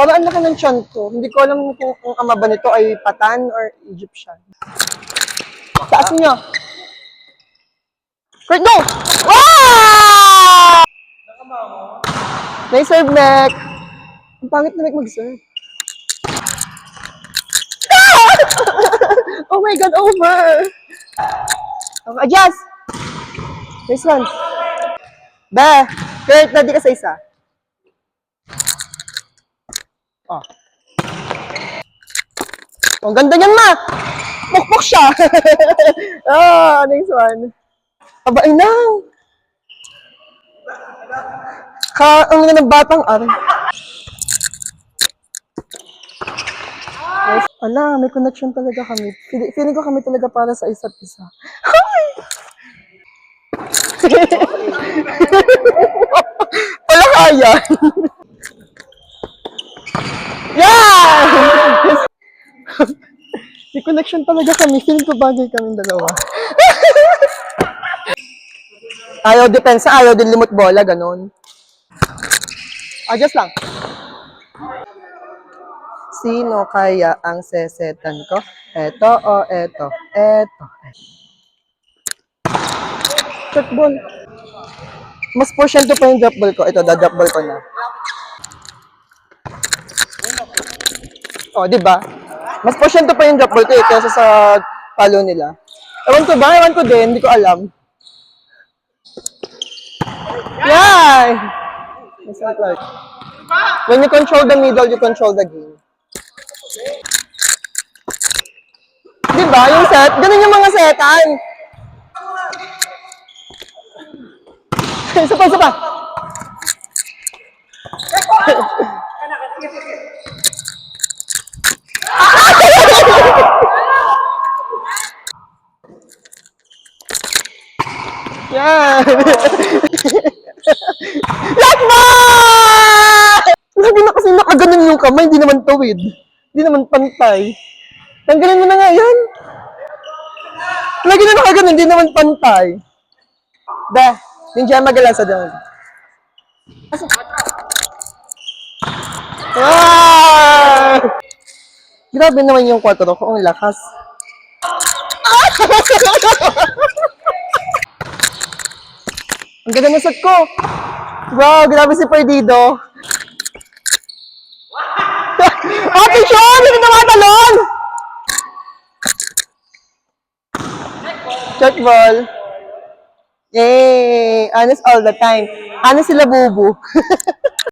Parang ang laki ng tiyan ko. Hindi ko alam kung ang ama ba nito ay Patan or Egyptian. Taas niyo. Kurt, go! Wow! Nice serve, Mek. Ang pangit na Mek mag-serve. Oh my God, over! Okay, adjust! Nice one. Be, Kurt, nadi ka sa isa. Oh. Ang ganda niyan, ma! Pukpok siya! Ah, nice one. Aba, ay na! Ang nga ng batang ari. Nice. Ala, may connection talaga kami. Feeling ko kami talaga para sa isa't isa. Wala kaya. Yeah! May connection talaga kami. Feeling ko bagay kaming dalawa. Ayaw depensa, ayaw din limot bola, ganun. Adjust lang. Sino kaya ang sesetan ko? Eto o eto? Eto. Shot ball. Mas porsyento pa yung drop ball ko. Ito, da-drop ball ko na. Oh, di ba? Mas porsyento pa yung drop ball ko eh, kaysa sa palo nila. Ewan ko ba? Ewan ko din. Hindi ko alam. Yan! Mr. Clark. When you control the middle, you control the game. Di ba? Yung set. Ganun yung mga setan. Isa pa, isa pa. Yan! Lakman! Lagi na kasi nakaganon yung kamay, hindi naman tawid. Hindi naman pantay. Tanggalin mo na nga yan. Lagi na nakaganon, hindi naman pantay. Be, yung dyan magalan sa dyan. Ah! Grabe naman yung 4 ko, ang lakas. Ang ganda ng shot ko. Wow, grabe si Perdido. Ate Sean, hindi na matalon! Check ball. Yay! Honest all the time. Honest sila bubu.